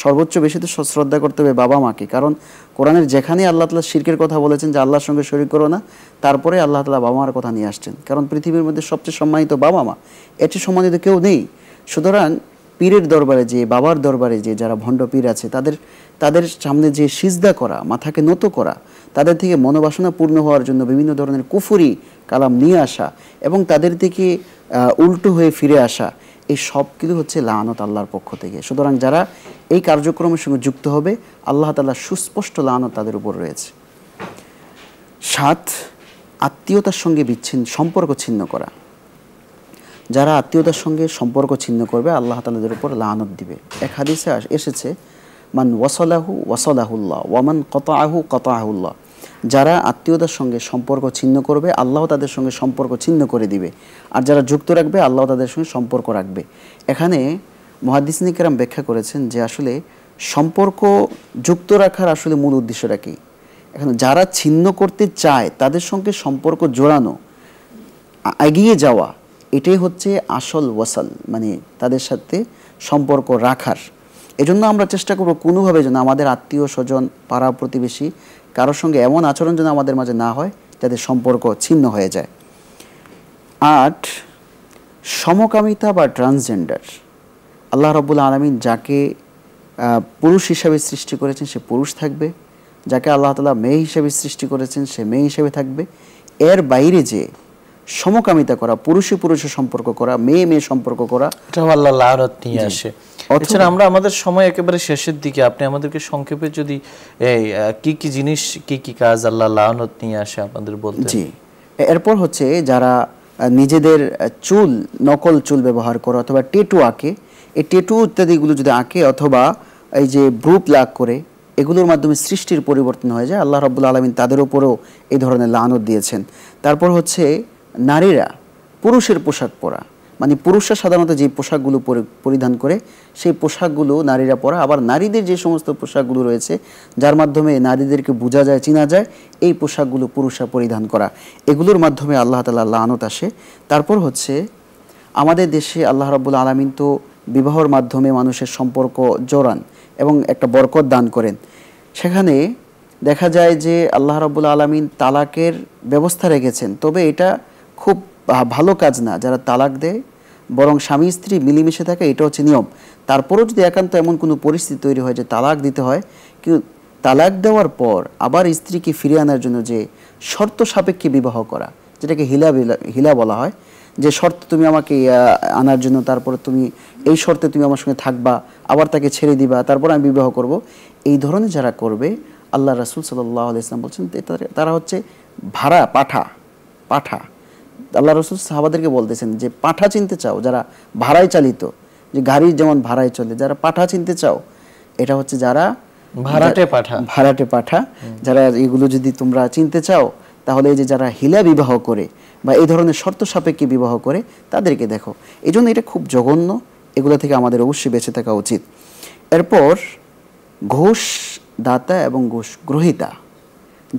সর্বোচ্চ বেশি তো শ্রদ্ধা করতে হবে বাবা মাকে। কারণ কোরআনের যেখানেই আল্লাহ তাআলা শিরকের কথা বলেছেন যে আল্লাহর সঙ্গে শরীক করো না, তারপরে আল্লাহ তাআলা বাবা মার কথা নিয়ে আসছেন। কারণ পৃথিবীর মধ্যে সবচেয়ে সম্মানিত বাবা মা, এর চেয়ে সম্মানিত কেউ নেই। সুতরাং পীরের দরবারে যে, বাবার দরবারে যে যারা ভণ্ড পীর আছে তাদের সামনে যে সিজদা করা, মাথাকে নত করা, তাদের থেকে মনোবাসনা পূর্ণ হওয়ার জন্য বিভিন্ন ধরনের কুফরি কালাম নিয়ে আসা এবং তাদের থেকে উল্টো হয়ে ফিরে আসা, এই সব কিছু হচ্ছে লানত আল্লাহর পক্ষ থেকে। সুতরাং যারা এই কার্যক্রমের সঙ্গে যুক্ত হবে, আল্লাহ তাআলা সুস্পষ্ট লানত তাদের উপর রয়েছে। 7, আত্মীয়তার সঙ্গে সম্পর্ক ছিন্ন করা। যারা আত্মীয়তার সঙ্গে সম্পর্ক ছিন্ন করবে আল্লাহ তাআলাদের উপর লানত দিবে। এক হাদিসে এসেছে, মান ওয়াসালাহু ওয়াসালাহুল্লাহ ওয়া মান কাতাআহু কাতাআহুল্লাহ। যারা আত্মীয়তার সঙ্গে সম্পর্ক ছিন্ন করবে আল্লাহ তাদের সঙ্গে সম্পর্ক ছিন্ন করে দিবে, আর যারা যুক্ত রাখবে আল্লাহ তাদের সঙ্গে সম্পর্ক রাখবে। এখানে মুহাদ্দিসিনে কেরাম ব্যাখ্যা করেছেন যে আসলে সম্পর্ক যুক্ত রাখার আসলে মূল উদ্দেশ্যটা কি। এখানে যারা ছিন্ন করতে চায় তাদের সঙ্গে সম্পর্ক জোড়ানো, এগিয়ে যাওয়া, এটাই হচ্ছে আসল ওয়াসাল, মানে তাদের সাথে সম্পর্ক রাখার। এজন্য আমরা চেষ্টা করব কোনোভাবে যেন আমাদের আত্মীয় স্বজন, পাড়া প্রতিবেশী কারোর সঙ্গে এমন আচরণ যেন আমাদের মাঝে না হয় যাদের সম্পর্ক ছিন্ন হয়ে যায়। 8, সমকামিতা বা ট্রান্সজেন্ডার। আল্লাহ রাব্বুল আলামিন যাকে পুরুষ হিসাবে সৃষ্টি করেছেন সে পুরুষ থাকবে, যাকে আল্লাহ তাআলা মেয়ে হিসাবে সৃষ্টি করেছেন সে মেয়ে হিসাবে থাকবে। এর বাইরে যে সমকামিতা করা, পুরুষে পুরুষে সম্পর্ক করা, মেয়ে মেয়ে সম্পর্ক করা, এটা আল্লাহ লানত নিয়ে আসে। এছাড়া আমরা আমাদের সময় একেবারে শেষের দিকে, আপনি আমাদেরকে সংক্ষেপে যদি এই কি কি জিনিস, কি কি কাজ আল্লাহ লানত নিয়ে আসে আপনাদের বলতে। জি, এরপর হচ্ছে যারা নিজেদের চুল, নকল চুল ব্যবহার করে অথবা টেটু আঁকে, এই টেটু ইত্যাদিগুলো যদি আঁকে অথবা এই যে ব্রু প্লাগ করে, এগুলোর মাধ্যমে সৃষ্টির পরিবর্তন হয়ে যায়। আল্লাহ রাব্বুল আলামিন তাদের উপরেও এই ধরনের লানত দিয়েছেন। তারপর হচ্ছে নারীরা পুরুষের পোশাক পরা, মানে পুরুষরা সাধারণত যে পোশাকগুলো পরিধান করে সেই পোশাকগুলো নারীরা পরা, আবার নারীদের যে সমস্ত পোশাকগুলো রয়েছে যার মাধ্যমে নারীদেরকে বোঝা যায়, চেনা যায়, এই পোশাকগুলো পুরুষরা পরিধান করা, এগুলোর মাধ্যমে আল্লাহ তাআলা লানত আসে। তারপর হচ্ছে আমাদের দেশে আল্লাহ রাব্বুল আলামিন তো বিবাহর মাধ্যমে মানুষের সম্পর্ক জোড়ান এবং একটা বরকত দান করেন। সেখানে দেখা যায় যে আল্লাহ রাব্বুল আলামিন তালাকের ব্যবস্থা রেখেছেন, তবে এটা খুব ভালো কাজ না যারা তালাক দেয়, বরং স্বামী স্ত্রী মিলেমিশে থাকে, এটা হচ্ছে নিয়ম। তারপরেও যদি একান্ত এমন কোনো পরিস্থিতি তৈরি হয় যে তালাক দিতে হয়, কিন্তু তালাক দেওয়ার পর আবার স্ত্রীকে ফিরিয়ে আনার জন্য যে শর্ত সাপেক্ষে বিবাহ করা, যেটাকে হিলা বলা হয়, যে শর্ত তুমি আমাকে আনার জন্য, তারপরে তুমি এই শর্তে তুমি আমার সঙ্গে থাকবা, আবার তাকে ছেড়ে দিবা, তারপর আমি বিবাহ করব, এই ধরনের যারা করবে আল্লাহ রাসূল সাল্লাল্লাহু আলাইহি ওয়াসাল্লাম বলছেন তারা হচ্ছে পাঠা। আল্লাহ রাসূল সাহাবাদেরকে বলতেছেন যে পাঠা চিনতে চাও, যারা ভাড়ায় চালিত, যে গাড়ি যেমন ভাড়ায় চলে, যারা পাঠা চিনতে চাও, এটা হচ্ছে যারা ভাড়াটে পাঠা। যারা এগুলো যদি তোমরা চিনতে চাও, তাহলে এই যে যারা হিলা বিবাহ করে বা এই ধরনের শর্ত সাপেক্ষে বিবাহ করে তাদেরকে দেখো। এই জন্য এটা খুব জঘন্য, এগুলো থেকে আমাদের অবশ্যই বেঁচে থাকা উচিত। এরপর ঘুষ দাতা এবং ঘুষ গ্রহীতা,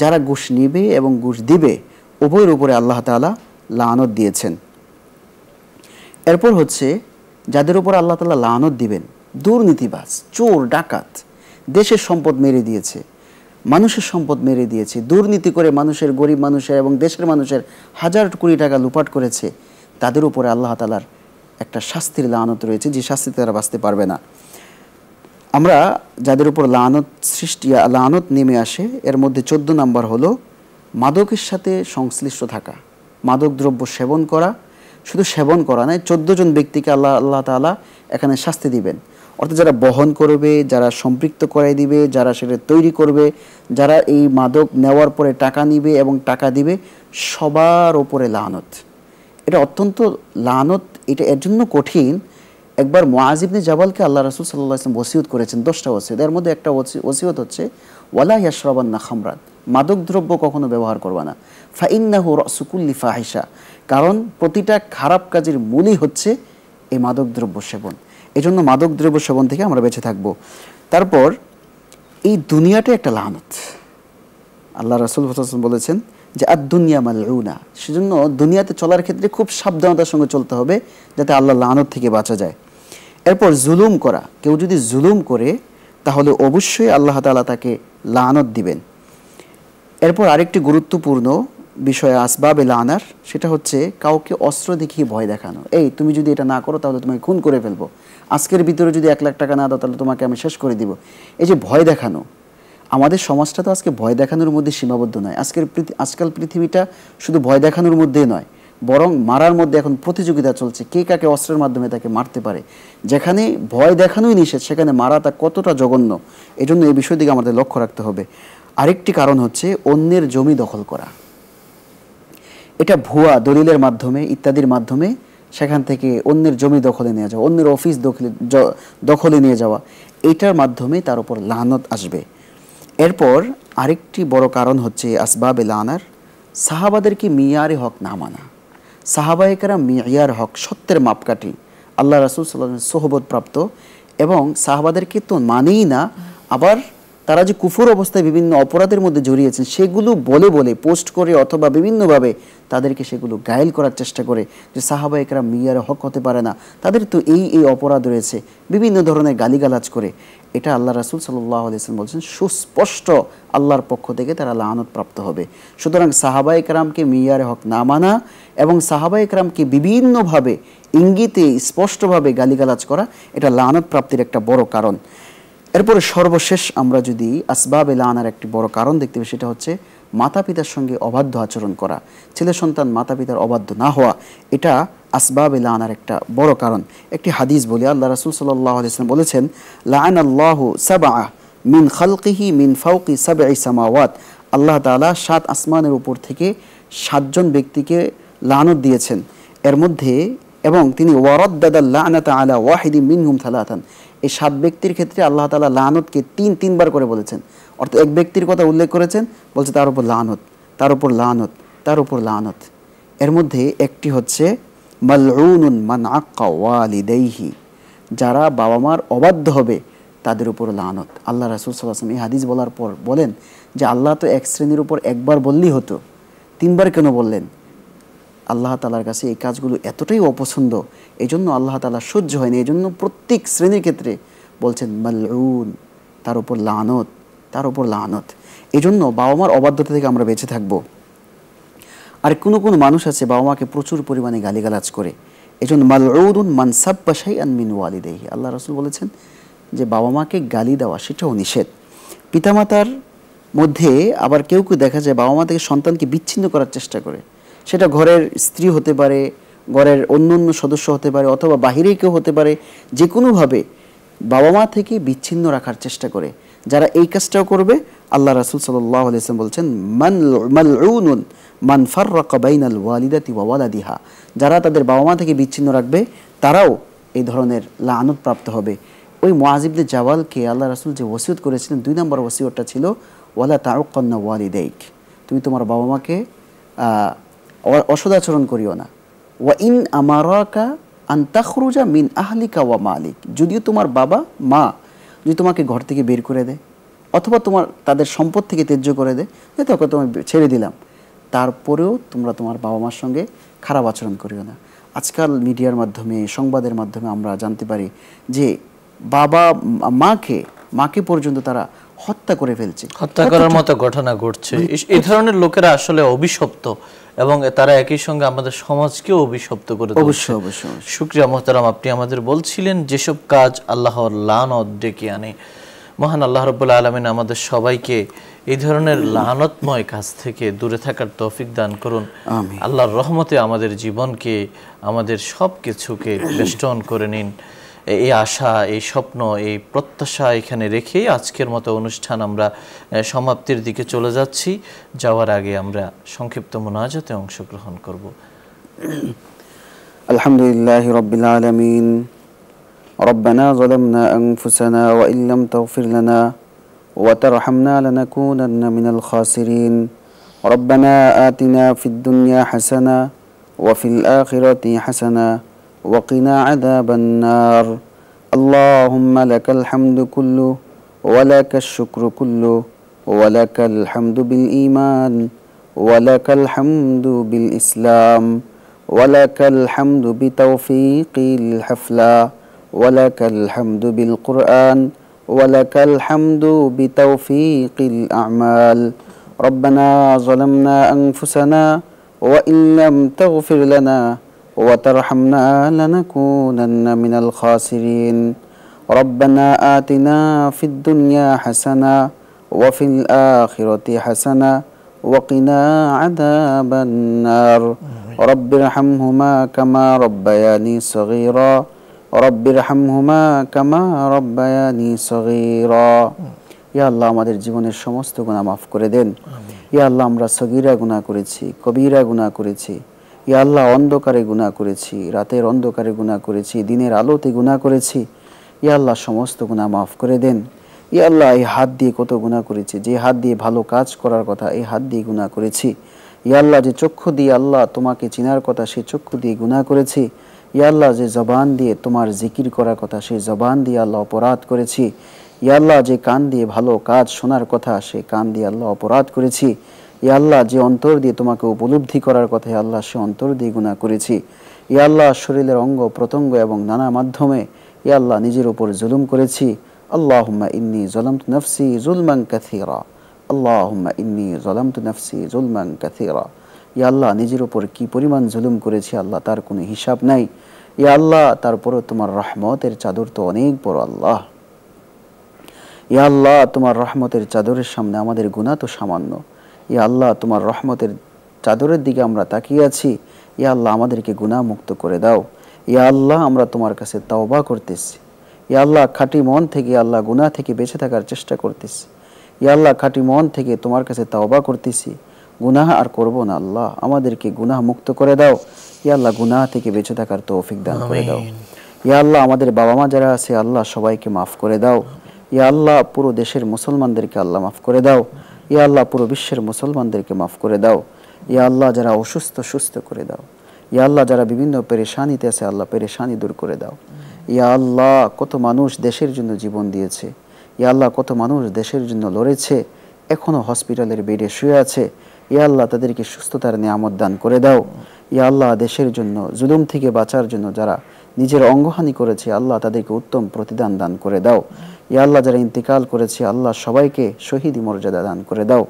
যারা ঘুষ নিবে এবং ঘুষ দিবে উভয়ের উপরে আল্লাহ তাআলা লানত দিয়েছেন। এরপর হচ্ছে যাদের উপর আল্লাহ তাআলা লানত দিবেন, দুর্নীতিবাজ, চোর, ডাকাত, দেশের সম্পদ মেরে দিয়েছে, মানুষের সম্পদ মেরে দিয়েছে, দুর্নীতি করে মানুষের, গরিব মানুষের এবং দেশের মানুষের হাজার কোটি টাকা লুপাট করেছে, তাদের উপরে আল্লাহ তাআলার একটা শাস্তির লানত রয়েছে, যে শাস্তিতে তারা বাঁচতে পারবে না। আমরা যাদের উপর লানত নেমে আসে, এর মধ্যে 14 নাম্বার হলো মাদকের সাথে সংশ্লিষ্ট থাকা, মাদক দ্রব্য সেবন করা। শুধু সেবন করা নয়, 14 জন ব্যক্তিকে আল্লাহ তাআলা এখানে শাস্তি দিবেন। অর্থাৎ যারা বহন করবে, যারা সম্পৃক্ত করাই দিবে, যারা সেটা তৈরি করবে, যারা এই মাদক নেওয়ার পরে টাকা নিবে এবং টাকা দিবে, সবার ওপরে লানত। এটা অত্যন্ত লানত, এটা এর জন্য কঠিন। একবার মুআয ইবনে জাবালকে আল্লাহ রাসূল সাল্লাল্লাহু আলাইহি ওয়াসাল্লাম ওসিয়ত করেছেন, 10টা ওসিয়ত। এর মধ্যে একটা ওসিয়ত হচ্ছে ওয়ালা ইয়াশরাবান্না খামরান, মাদক দ্রব্য কখনো ব্যবহার করবা না। ফাইন্নাহু রাসু কুল্লি ফাহিশা, কারণ প্রতিটা খারাপ কাজের মূলই হচ্ছে এই মাদক দ্রব্য সেবন। এজন্য মাদক দ্রব্য সেবন থেকে আমরা বেঁচে থাকব। তারপর এই দুনিয়াটা একটা লানত। আল্লাহ রাসূল সাল্লাল্লাহু আলাইহি ওয়াসাল্লাম বলেছেন যে আদ-দুনিয়া মালউনা, সেজন্য দুনিয়াতে চলার ক্ষেত্রে খুব সাবধানতার সঙ্গে চলতে হবে যাতে আল্লাহর লানত থেকে বাঁচা যায়। এরপর জুলুম করা, কেউ যদি জুলুম করে তাহলে অবশ্যই আল্লাহ তাআলা তাকে লানত দিবেন। এরপর আরেকটি গুরুত্বপূর্ণ বিষয় আসবাবে লানার, সেটা হচ্ছে কাউকে অস্ত্র দেখিয়ে ভয় দেখানো। এই তুমি যদি এটা না করো তাহলে তোমাকে খুন করে ফেলবো, আজকের ভিতরে যদি 1 লাখ টাকা না দাও তাহলে তোমাকে আমি শেষ করে দিব। এই যে ভয় দেখানো, আমাদের সমাজটা তো আজকে ভয় দেখানোর মধ্যে সীমাবদ্ধ নয়। আজকাল পৃথিবীটা শুধু ভয় দেখানোর মধ্যে নয়, বরং মারার মধ্যে এখন প্রতিযোগিতা চলছে, কে কাকে অস্ত্রের মাধ্যমে তাকে মারতে পারে। যেখানে ভয় দেখানোই নিষেধ সেখানে মারা তা কতটা জঘন্য, এজন্য এই বিষয় দিকে আমাদের লক্ষ্য রাখতে হবে। আরেকটি কারণ হচ্ছে অন্যের জমি দখল করা। এটা ভুয়া দলিলের মাধ্যমে ইত্যাদির মাধ্যমে সেখান থেকে অন্যের জমি দখলে নিয়ে যাওয়া, অন্যের অফিস দখলে নিয়ে যাওয়া, এটার মাধ্যমে তার উপর লানত আসবে। এরপর আরেকটি বড় কারণ হচ্ছে আসবাবে লানার, সাহাবাদেরকে মিয়ারে হক না মানা। সাহাবায়ে কেরাম মিয়ার হক, সত্যের মাপকাঠি, আল্লাহ রাসূল সাল্লাল্লাহু আলাইহি ওয়াসাল্লামের সোহবত প্রাপ্ত, এবং সাহাবাদেরকে তো মানেই না, আবার তারা যে কুফর অবস্থায় বিভিন্ন অপরাধের মধ্যে জড়িয়েছেন সেগুলো বলে বলে পোস্ট করে অথবা বিভিন্নভাবে তাদেরকে সেগুলো গায়েল করার চেষ্টা করে যে সাহাবা একরাম মিয়ারে হক হতে পারে না, তাদের তো এই এই অপরাধ রয়েছে, বিভিন্ন ধরনের গালিগালাজ করে। এটা আল্লাহ রাসূল সাল্লাল্লাহু আলাইহি ওয়াসাল্লাম বলছেন সুস্পষ্ট আল্লাহর পক্ষ থেকে তারা লানত প্রাপ্ত হবে। সুতরাং সাহাবা একরামকে মিয়ারে হক না মানা এবং সাহাবা একরামকে বিভিন্নভাবে ইঙ্গিতে স্পষ্টভাবে গালিগালাজ করা, এটা লানত প্রাপ্তির একটা বড় কারণ। এরপরে সর্বশেষ আমরা যদি আসবাবে লানার একটি বড় কারণ দেখতে পাই, সেটা হচ্ছে মাতা পিতার সঙ্গে অবাধ্য আচরণ করা। ছেলে সন্তান মাতা পিতার অবাধ্য না হওয়া, এটা আসবাবে লানার একটা বড় কারণ। একটি হাদিস বলি, আল্লাহ রাসূল সাল্লাল্লাহু আলাইহি ওয়াসাল্লাম বলেছেন, লাআনাল্লাহু সাবআ মিন খালকিহি মিন ফাওকি সাবঈ সামাওয়াত। আল্লাহ তাআলা 7 আসমানের উপর থেকে 7 জন ব্যক্তিকে লানত দিয়েছেন এর মধ্যে, এবং তিনি ওয়ারাদ্দাদাল লা'নাতা আলা ওয়াহিদিন মিনহুম সালাতান। এই 7 ব্যক্তির ক্ষেত্রে আল্লাহ তাআলা লানতকে তিনবার করে বলেছেন। অর্থাৎ এক ব্যক্তির কথা উল্লেখ করেছেন, বলছে তার উপর লানত, তার উপর লানত, তার উপর লানত। এর মধ্যে একটি হচ্ছে মালউনুন মান আক্কা ওয়ালিদাইহি, যারা বাবা মার অবাধ্য হবে তাদের উপর লানত। আল্লাহ রাসূল সাল্লাল্লাহু আলাইহি ওয়াসাল্লাম এই হাদিস বলার পর বলেন যে আল্লাহ তো এক শ্রেণীর উপর একবার বললেই হতো, 3বার কেন বললেন? আল্লাহ তাআলার কাছে এই কাজগুলো এতটাই অপছন্দ, এই জন্য আল্লাহ তাআলা সহ্য হয়নি, এই জন্য প্রত্যেক শ্রেণীর ক্ষেত্রে বলছেন মালউন, তার উপর লানত, তার উপর লানত। এই জন্য বাবা মার অবাধ্যতা থেকে আমরা বেঁচে থাকবো। আর কোনো কোনো মানুষ আছে বাবা মাকে প্রচুর পরিমাণে গালিগালাজ করে, এই জন্য মালউন মান সাব্বা শাইআন মিন ওয়ালিদাইহি। আল্লাহ রাসূল বলেছেন যে বাবা মাকে গালি দেওয়া সেটাও নিষেধ। পিতামাতার মধ্যে আবার কেউ কেউ দেখা যায় বাবা মা থেকে সন্তানকে বিচ্ছিন্ন করার চেষ্টা করে, সেটা ঘরের স্ত্রী হতে পারে, ঘরের অন্য অন্য সদস্য হতে পারে, অথবা বাহিরে কেউ হতে পারে, যে কোনোভাবে বাবা মা থেকে বিচ্ছিন্ন রাখার চেষ্টা করে। যারা এই কাজটাও করবে, আল্লাহ রাসূল সাল্লাল্লাহু আলাইহি ওয়াসাল্লাম বলছেন মালউনুন মান ফাররাকা বাইনাল ওয়ালিদাতি ওয়া ওয়ালাদিহা, যারা তাদের বাবা মা থেকে বিচ্ছিন্ন রাখবে তারাও এই ধরনের লানত প্রাপ্ত হবে। ওই মুআয ইবনে জাবালকে আল্লাহ রাসূল যে ওসিয়ত করেছিলেন, 2 নম্বর ওসিয়তটা ছিল ওয়ালা তাউক্কান্না ওয়ালিদাইক, তুমি তোমার বাবা মাকে অসদাচরণ করিও না। ওয়া ইন আমারাকা আন তাখরুজা মিন আহলিকা ওয়া মালিক, যদিও তোমার বাবা মা যদি তোমাকে ঘর থেকে বের করে দেয় অথবা তাদের সম্পদ থেকে ত্যায্য করে দেয়, তোকে তোমায় ছেড়ে দিলাম, তারপরেও তোমরা তোমার বাবা মার সঙ্গে খারাপ আচরণ করিও না। আজকাল মিডিয়ার মাধ্যমে, সংবাদের মাধ্যমে আমরা জানতে পারি যে বাবা মাকে পর্যন্ত তারা হত্যা করে ফেলছে, হত্যা করার মতো ঘটনা ঘটছে। এই ধরনের লোকেরা আসলে অভিশপ্ত এবং তারা একই সঙ্গে আমাদের সমাজকেও অভিশপ্ত করে দিচ্ছে। অবশ্যই অবশ্যই। শুকরিয়া মোহতারাম, আপনি আমাদের বলছিলেন যেসব কাজ আল্লাহর লানত ডেকে আনে। মহান আল্লাহ রাব্বুল আলামিন আমাদের সবাইকে এই ধরনের লানতময় কাজ থেকে দূরে থাকার তৌফিক দান করুন। আল্লাহর রহমতে আমাদের জীবনকে, আমাদের সব কিছুকে বেষ্টন করে নিন। এই আশা, এই স্বপ্ন, এই প্রত্যাশা এখানে রেখেই আজকের মতো অনুষ্ঠান আমরা সমাপ্তির দিকে চলে যাচ্ছি। যাওয়ার আগে আমরা সংক্ষিপ্ত মুনাজাতে অংশগ্রহণ করব। আলহামদুলিল্লাহি রাব্বিল আলামিন। ربنا ظلمنا أنفسنا وإن لم تغفر لنا وترحمنا لنكونن من الخاسرين. ربنا آتنا في الدنيا حسنة وفي الآخرة حسنة وقنا عذاب النار. اللهم لك الحمد كله ولك الشكر كله ولك الحمد بالإيمان ولك الحمد بالإسلام ولك الحمد بتوفيق الحفلة ولك الحمد بالقرآن ولك الحمد بتوفيق الأعمال. ربنا ظلمنا أنفسنا وإن لم تغفر لنا وترحمنا لنكونن من الخاسرين. ربنا آتنا في الدنيا حسنة وفي الآخرة حسنة وقنا عذاب النار. رب ارحمهما كما ربياني صغيرا رب ارحمهما كما ربياني صغيرا. ইয়া আল্লাহ, আমাদের জীবনের সমস্ত গুনাহ মাফ করে দেন। ইয়া আল্লাহ, আমরা সগীরা গুনাহ করেছি, কবিরা গুনাহ করেছি। ইয়া আল্লাহ, অন্ধকারে গুনাহ করেছি, রাতের অন্ধকারে গুনাহ করেছি, দিনের আলোতে গুনাহ করেছি। ইয়া আল্লাহ, সমস্ত গুনাহ মাফ করে দেন। ইয়া আল্লাহ, এই হাত দিয়ে কত গুনাহ করেছি, যে হাত দিয়ে ভালো কাজ করার কথা এই হাত দিয়ে গুনাহ করেছি। ইয়া আল্লাহ, যে চক্ষু দিয়ে আল্লাহ তোমাকে চিনার কথা সেই চক্ষু দিয়ে গুনাহ করেছি। ইয়া আল্লাহ, যে জবান দিয়ে তোমার জিকির করার কথা সেই জবান দিয়ে আল্লাহ অপরাধ করেছি। ইয়া আল্লাহ যে কান দিয়ে ভালো কাজ শোনার কথা সে কান দিয়ে আল্লাহ অপরাধ করেছি। ইয়া আল্লাহ যে অন্তর দিয়ে তোমাকে উপলব্ধি করার কথা ইয়া আল্লাহ সে অন্তর দিয়ে গুনাহ করেছি। ইয়া আল্লাহ শরীরের অঙ্গ প্রত্যঙ্গ এবং নানা মাধ্যমে ইয়া আল্লাহ নিজের উপর জুলুম করেছি। আল্লাহুম্মা ইন্নী যালামতু নাফসি যুলমান কাসীরা, আল্লাহুম্মা ইন্নী যালামতু নাফসি যুলমান কাসীরা। ইয়া আল্লাহ নিজের উপর কি পরিমাণ জুলুম করেছি আল্লাহ তার কোনো হিসাব নাই। ইয়া আল্লাহ তারপরও তোমার রহমতের চাদর তো অনেক বড় আল্লাহ। ইয়া আল্লাহ তোমার রহমতের চাদরের সামনে আমাদের গুনাহ তো সামান্য। ইয়া আল্লাহ তোমার রহমতের চাদরের দিকে আমরা তাকিয়ে আছি। ইয়া আল্লাহ আমাদেরকে গুনাহ মুক্ত করে দাও। ইয়া আল্লাহ আমরা তোমার কাছে তাওবা করতেছি। ইয়া আল্লাহ খাঁটি মন থেকে আল্লাহ গুনাহ থেকে বেঁচে থাকার চেষ্টা করতেছি। ইয়া আল্লাহ খাঁটি মন থেকে তোমার কাছে তাওবা করতেছি, গুনাহ আর করব না। আল্লাহ আমাদেরকে গুনাহ মুক্ত করে দাও। ইয়া আল্লাহ গুনাহ থেকে বেঁচে থাকার তৌফিক দান করে দাও। ইয়া আল্লাহ আমাদের বাবা মা যারা আছে আল্লাহ সবাইকে মাফ করে দাও। ইয়া আল্লাহ পুরো দেশের মুসলমানদেরকে আল্লাহ মাফ করে দাও। ইয়া আল্লাহ পুরো বিশ্বের মুসলমানদেরকে মাফ করে দাও। ইয়া আল্লাহ যারা অসুস্থ সুস্থ করে দাও। ইয়া আল্লাহ যারা বিভিন্ন পেরেশানিতে আছে আল্লাহ পেরেশানি দূর করে দাও। ইয়া আল্লাহ কত মানুষ দেশের জন্য জীবন দিয়েছে। ইয়া আল্লাহ কত মানুষ দেশের জন্য লড়েছে, এখনো হসপিটালের বেডে শুয়ে আছে। ইয়া আল্লাহ তাদেরকে সুস্থতার নিয়ামত দান করে দাও। ইয়া আল্লাহ দেশের জন্য জুলুম থেকে বাঁচার জন্য যারা নিজের অঙ্গহানি করেছে আল্লাহ তাদেরকে উত্তম প্রতিদান দান করে দাও। ইয়া আল্লাহ যারা ইন্তিকাল করেছে আল্লাহ সবাইকে শহীদি মর্যাদা দান করে দাও।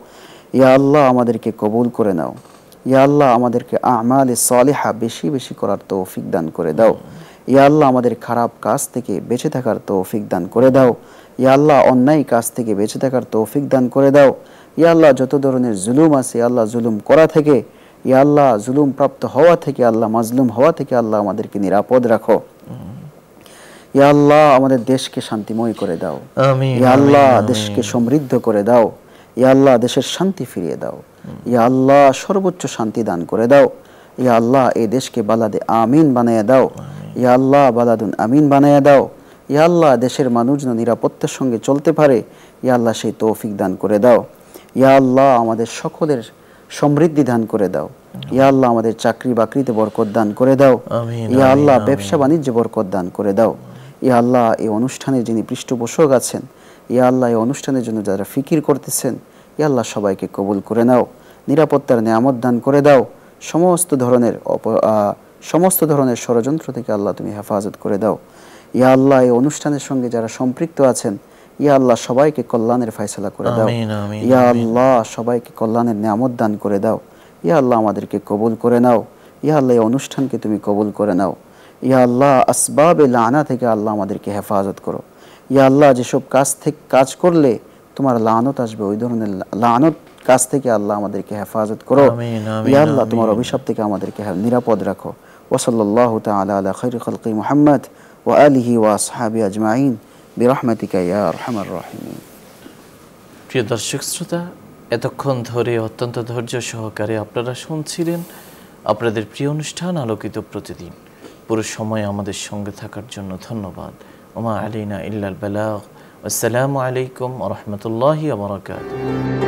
ইয়া আল্লাহ আমাদেরকে কবুল করে নাও। ইয়া আল্লাহ আমাদেরকে আমালে সালিহা বেশি বেশি করার তৌফিক দান করে দাও। ইয়া আল্লাহ আমাদের খারাপ কাজ থেকে বেঁচে থাকার তৌফিক দান করে দাও। ইয়া আল্লাহ অন্যায় কাজ থেকে বেঁচে থাকার তৌফিক দান করে দাও। ইয়া আল্লাহ যত ধরনের জুলুম আছে আল্লাহ জুলুম করা থেকে, ইয়া আল্লাহ জুলুম প্রাপ্ত হওয়া থেকে, আল্লাহ মাজলুম হওয়া থেকে আল্লাহ আমাদেরকে নিরাপদ রাখো। ইয়া আল্লাহ আমাদের দেশকে শান্তিময় করে দাও। ইয়া আল্লাহ দেশকে সমৃদ্ধ করে দাও। ইয়া আল্লাহ দেশের শান্তি ফিরিয়ে দাও। ইয়া আল্লাহ সর্বোচ্চ শান্তি দান করে দাও। ইয়া আল্লাহ এই দেশকে বালাদে আমিন বানায়া দাও। ইয়া আল্লাহ বালাদুন আমিন বানায়া দাও। ইয়া আল্লাহ দেশের মানুষ যেন নিরাপত্তার সঙ্গে চলতে পারে ইয়া আল্লাহ সেই তৌফিক দান করে দাও। ইয়া আল্লাহ আমাদের সকলের সমৃদ্ধি দান করে দাও। ইয়া আল্লাহ আমাদের চাকরি বাকরিতে বরকত দান করে দাও। ইয়া আল্লাহ ব্যবসা বাণিজ্যে বরকত দান করে দাও। ইয়া আল্লাহ এই অনুষ্ঠানে যিনি পৃষ্ঠপোষক আছেন, ইয়া আল্লাহ এই অনুষ্ঠানের জন্য যারা ফিকির করতেছেন ইয়া আল্লাহ সবাইকে কবুল করে নাও। নিরাপত্তার নিয়ামত দান করে দাও। সমস্ত ধরনের ষড়যন্ত্র থেকে আল্লাহ তুমি হেফাজত করে দাও। ইয়া আল্লাহ এই অনুষ্ঠানের সঙ্গে যারা সম্পৃক্ত আছেন ইয়া আল্লাহ সবাইকে কল্যাণের ফয়সালা করে দাও। ইয়া আল্লাহ সবাইকে কল্যাণের নিয়ামত দান করে দাও। ইয়া আল্লাহ আমাদেরকে কবুল করে নাও। ইয়া আল্লাহ এই অনুষ্ঠানকে তুমি কবুল করে নাও। ইয়া আল্লাহ আসবাবে লানা থেকে আল্লাহ আমাদেরকে হেফাজত করো। ইয়া আল্লাহ যেসব কাজ করলে তোমার লানত আসবে ওই ধরনের লানত কাজ থেকে আল্লাহ আমাদেরকে হেফাজত করো। ইয়া আল্লাহ তোমার অভিশাপ থেকে আমাদেরকে নিরাপদ রাখো। ওয়া সাল্লাল্লাহু তাআলা আলা খায়রি খালকি মুহাম্মদ ওয়া আলিহি ওয়া আসহাবিহি আজমাইন বিরহমাতিকা ইয়া আরহামার রাহিমিন। প্রিয় দর্শক শ্রোতা, এতক্ষণ ধরে অত্যন্ত ধৈর্য সহকারে আপনারা শুনছিলেন আপনাদের প্রিয় অনুষ্ঠান আলোকিত প্রতিদিন। পুরো সময় আমাদের সঙ্গে থাকার জন্য ধন্যবাদ। ওমা আলাইনা ইল্লাল বালাগ। আসসালামু আলাইকুম ওয়া রাহমাতুল্লাহি ওয়া বারাকাতুহু।